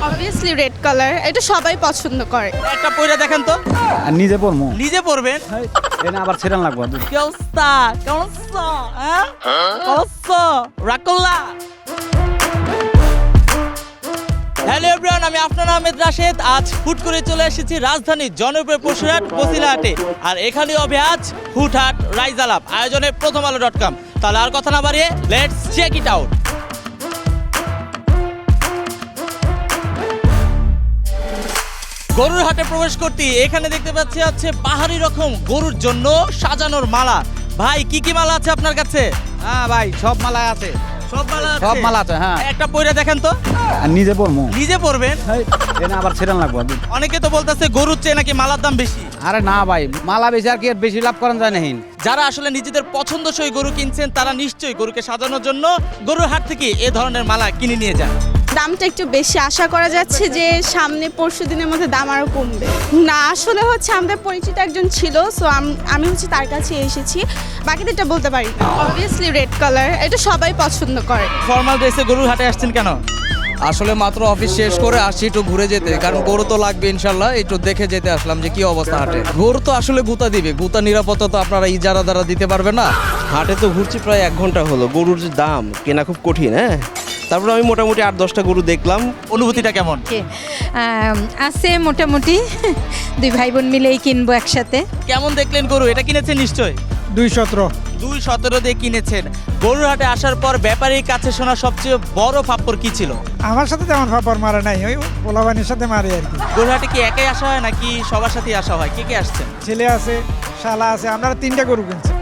Obviously red colour, এটা সবাই পছন্দ করে। একটা পয়রা দেখেন তো। আর নিজে পড়মু নিজে পড়বেন। এনে আবার ছেড়ান লাগবো কি অবস্থা? কেমন আছো? হ্যাঁ? কেমন আছো? রাগ করলা? হ্যালো এভরিওয়ান, আমি আফনান আহমেদ রাশেদ। আজ হুট করে চলে এসেছি রাজধানীর জনপ্রিয় পশুরহাট বসিলাহাটে। আর এখানে হবে আজ হুটহাট রাইজ আলাপ, আয়োজনে প্রথমআলো.com। তাহলে আর কথা না বাড়িয়ে লেটস চেক ইট আউট। গরুর হাটে প্রবেশ করতে এখানে দেখতে পাচ্ছি আছে পাহাড়ি রকম গরুর জন্য সাজানোর মালা। ভাই কি কি মালা আছে আপনার কাছে? হ্যাঁ ভাই, সব মালা আছে। সব মালা আছে? সব মালা আছে, হ্যাঁ। একটা পয়রা দেখেন তো। আর নিজে পড়মু নিজে পড়বেন। এনে আবার ছেড়ান লাগবো। অনেকে তো বলতেছে গরুর চেয়ে নাকি মালার দাম বেশি। আরে না ভাই, মালা বেশি আর কি এর বেশি লাভ করেন যায় নাহিন। যারা আসলে নিজেদের পছন্দসই গরু কিনছেন তারা নিশ্চয়ই গরুকে সাজানোর জন্য গরুর হাট থেকে এ ধরনের মালা কিনে নিয়ে যান। দামটা একটু বেশি, আশা করা যাচ্ছে যে সামনে পরশু দিনের মধ্যে দাম আরো কমবে। না আসলে হচ্ছে আমাদের পরিচিত একজন ছিল, সো আমি হচ্ছে তার কাছে এসেছি, বাকিদেরটা বলতে পারি না। অবভিয়াসলি রেড কালার, এটা সবাই পছন্দ করে। ফর্মাল ড্রেসে গরুর হাটে আসছেন কেন? আসলে মাত্র অফিস শেষ করে আসছি একটু ঘুরে যেতে, কারণ গরু তো লাগবে ইনশাল্লাহ, একটু দেখে যেতে আসলাম যে কি অবস্থা হাটে। গরু তো আসলে গুতা দিবে, গুতা নিরাপত্তা তো আপনারা ইজারা দ্বারা দিতে পারবে না। হাটে তো ঘুরছি প্রায় 1 ঘন্টা হলো। গরুর যে দাম কেনা খুব কঠিন, হ্যাঁ। তারপরে আমি মোটামুটি 8-10টা গরু দেখলাম। অনুভূতিটা কেমন? আছে মোটামুটি, দুই ভাই বোন মিলেই কিনবো একসাথে। কেমন দেখলেন গরু? এটা কিনেছেন নিশ্চয় 217 দিয়ে কিনেছেন। গরুর হাটে আসার পর ব্যাপারীর কাছে শোনা সবচেয়ে বড় ফাপ্পর কি ছিল? আমার সাথে তেমন ফাপড় মারা নাই, ওই পোলাবানির সাথে মারি আর কি। গরুর হাটে কি একাই আসা হয় নাকি সবার সাথেই আসা হয়? কে কে আসছেন? ছেলে আছে, শালা আছে, আমরা 3টা গরু কিনছি।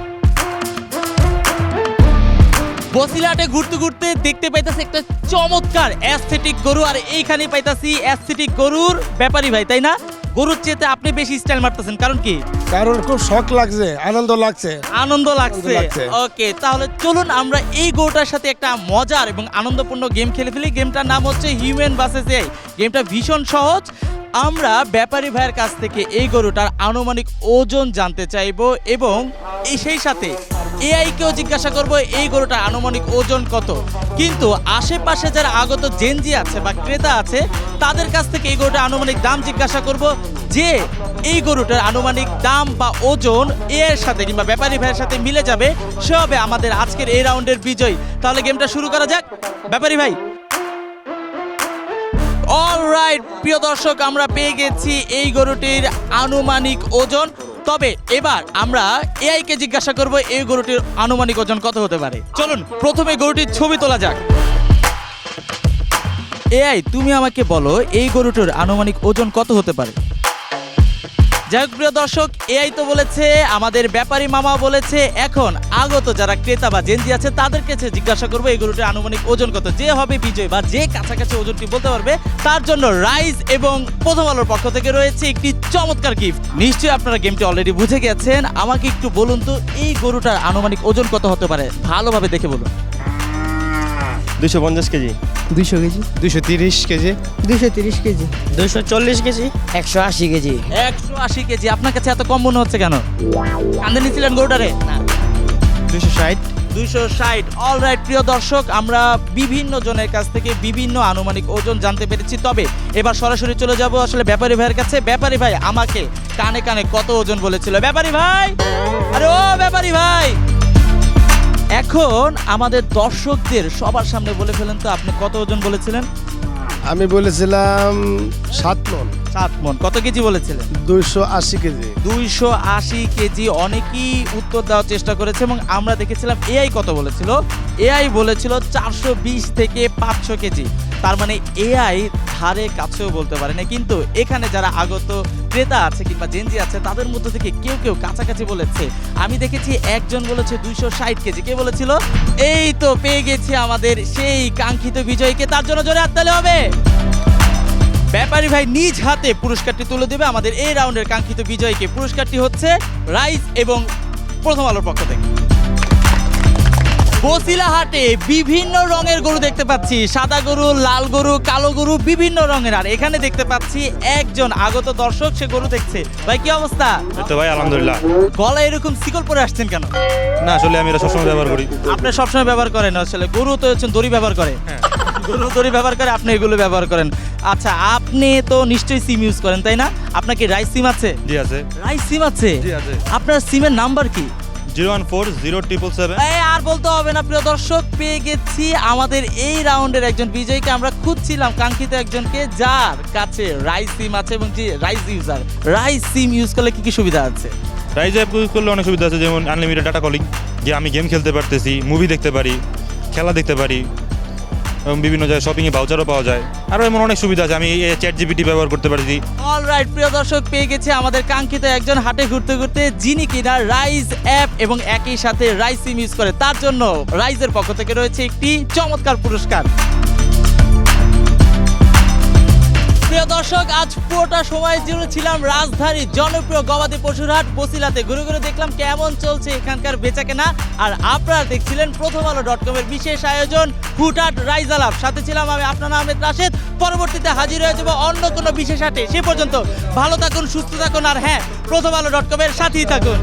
বসিলাহাটে ঘুরতে ঘুরতে দেখতে পাইতাছি একটা চমৎকার অ্যাস্থেটিক গরু, আর এইখানে পাইতাছি অ্যাস্থেটিক গরুর ব্যাপারী ভাই, তাই না? গরুর চেয়ে আপনি বেশি স্টাইল মারতেছেন, কারণ কি? কারণ খুব শখ লাগছে, আনন্দ লাগছে। আনন্দ লাগছে। ওকে, তাহলে চলুন আমরা এই গরুটার সাথে একটা মজার এবং আনন্দপূর্ণ গেম খেলে ফেলি। গেমটার নাম হচ্ছে হিউম্যান ভার্সেস এআই। গেমটা ভীষণ সহজ। আমরা ব্যাপারী ভাইয়ের কাছ থেকে এই গরুটার আনুমানিক ওজন জানতে চাইবো এবং সেই সাথে এআইকেও জিজ্ঞাসা করব এই গরুটার আনুমানিক ওজন কত। কিন্তু আশেপাশে যারা আগত জেনজি আছে বা ক্রেতা আছে তাদের কাছ থেকে এই গরুটার আনুমানিক দাম জিজ্ঞাসা করব, যে এই গরুটার আনুমানিক দাম বা ওজন এর সাথে কিংবা ব্যাপারী ভাইয়ের সাথে মিলে যাবে, সে হবে আমাদের আজকের এই রাউন্ডের বিজয়ী। তাহলে গেমটা শুরু করা যাক। ব্যাপারী ভাই। অলরাইট প্রিয় দর্শক, আমরা পেয়ে গেছি এই গরুটির আনুমানিক ওজন। তবে এবার আমরা এআই কে জিজ্ঞাসা করব এই গরুটির আনুমানিক ওজন কত হতে পারে। চলুন প্রথমে গরুটির ছবি তোলা যাক। এআই, তুমি আমাকে বলো এই গরুটির আনুমানিক ওজন কত হতে পারে? যাই হোক প্রিয় দর্শক, এআই তো বলেছে, আমাদের ব্যাপারী মামা বলেছে, এখন আগত যারা ক্রেতা বা জেনজি আছে তাদের কাছে জিজ্ঞাসা করবো এই গরুটির আনুমানিক ওজন কত। যে হবে বিজয় বা যে কাছাকাছি ওজনটি বলতে পারবে তার জন্য রাইজ এবং প্রথম আলোর পক্ষ থেকে রয়েছে একটি চমৎকার গিফট। নিশ্চয়ই আপনারা গেমটি অলরেডি বুঝে গেছেন। আমাকে একটু বলুন তো এই গরুটার আনুমানিক ওজন কত হতে পারে, ভালোভাবে দেখে বলুন। 250 KG, 200 KG, 230 KG, 230 KG, 240 KG, 180 KG. 180 KG. আপনার কাছে এত কম মনে হচ্ছে কেন? কান্দে নিয়েছিলেন গরুটারে? না, 260, 260। অলরাইট প্রিয় দর্শক, আমরা বিভিন্ন জনের কাছ থেকে বিভিন্ন আনুমানিক ওজন জানতে পেরেছি। তবে এবার সরাসরি চলে যাব আসলে ব্যাপারী ভাইয়ের কাছে। ব্যাপারী ভাই আমাকে কানে কানে কত ওজন বলেছিল? ব্যাপারী ভাই, আরে ও ব্যাপারী ভাই, এখন আমাদের দর্শকদের সবার সামনে বলে ফেলেন তো আপনি কত ওজন বলেছিলেন? আমি বলেছিলাম 7 মণ। 7 মণ। কত কেজি বলেছিলেন? 280 কেজি। 280 কেজি। অনেকেই উত্তর দেওয়ার চেষ্টা করেছে এবং আমরা দেখেছিলাম এআই কত বলেছিল। এআই বলেছিল 420 থেকে 500 কেজি। তার মানে এআই ধারে কাছেও বলতে পারে না। কিন্তু এখানে যারা আগত ক্রেতা আছে কিংবা জেনজি আছে তাদের মধ্যে থেকে কেউ কেউ কাছাকাছি বলেছে। আমি দেখেছি একজন বলেছে 260 কেজি। কে বলেছিল? এই তো পেয়ে গেছি আমাদের সেই কাঙ্ক্ষিত বিজয়ীকে। তার জন্য জোরে হাততালি হবে। ব্যাপারী ভাই নিজ হাতে পুরস্কারটি তুলে দেবে আমাদের এই রাউন্ডের কাঙ্ক্ষিত বিজয়ীকে। পুরস্কারটি হচ্ছে রাইজ এবং প্রথম আলোর পক্ষ থেকে। বসিলাহাটে বিভিন্ন রঙের গরু দেখতে পাচ্ছি, সাদা গরু, লাল গরু, কালো গরু, বিভিন্ন রঙের। আর এখানে দেখতে পাচ্ছি একজন আগত দর্শক, সে গরু দেখছে। ভাই কি অবস্থা? তো ভাই আলহামদুলিল্লাহ। গলায় এরকম শিকল পরে আসছেন কেন? না আসলে আমি এটা সবসময় ব্যবহার করি। আপনি সবসময় ব্যবহার করেন? আসলে গরু তো হচ্ছেন দড়ি ব্যবহার করে। গরুর দড়ি ব্যবহার করে আপনি এগুলো ব্যবহার করেন। আচ্ছা, আপনি তো নিশ্চয়ই সিম ইউজ করেন তাই না? আপনার কি রাইস সিম আছে? জি আছে। রাইস সিম আছে? জি আছে। আপনার সিমের নাম্বার কি? 0140777। আর বলতে হবে না প্রিয় দর্শক, পেয়ে গেছি আমাদের এই রাউন্ডের একজন বিজয়ীকে। আমরা খুঁজছিলাম কাঙ্ক্ষিত একজনকে যার কাছে রাইস সিম আছে এবং যে rice user. Rice SIM use করলে কি কি সুবিধা আছে? রাইজ অ্যাপ ইউজ করলে অনেক সুবিধা আছে, যেমন আনলিমিটেড ডাটা কলিং, যে আমি গেম খেলতে পারতেছি, মুভি দেখতে পারি, খেলা দেখতে পারি এবং বিভিন্ন জায়গায় শপিংয়ে ভাউচারও পাওয়া যায়। আরও এমন অনেক সুবিধা আছে, আমি চ্যাট জিপিটি ব্যবহার করতে পারছি। অলরাইট প্রিয় দর্শক, পেয়ে গেছে আমাদের কাঙ্ক্ষিত একজন হাটে ঘুরতে ঘুরতে যিনি কিনা রাইজ অ্যাপ এবং একই সাথে রাইস সিম ইউজ করে। তার জন্য রাইজের পক্ষ থেকে রয়েছে একটি চমৎকার পুরস্কার। প্রিয় দর্শক, আজ পুরোটা সময় জুড়ে ছিলাম রাজধানীর জনপ্রিয় গবাদি পশুর হাট বসিলাতে। ঘুরে ঘুরে দেখলাম কেমন চলছে এখানকার বেচাকেনা। আর আপনারা দেখছিলেন প্রথম আলো.com এর বিশেষ আয়োজন হুটহাট রাইজ আলাপ। সাথে ছিলাম আমি আপনার আহমেদ রাশেদ। পরবর্তীতে হাজির হয়ে যাবো অন্য কোনো বিশেষ হাটে। সে পর্যন্ত ভালো থাকুন, সুস্থ থাকুন, আর হ্যাঁ, প্রথম আলো.com এর সাথেই থাকুন।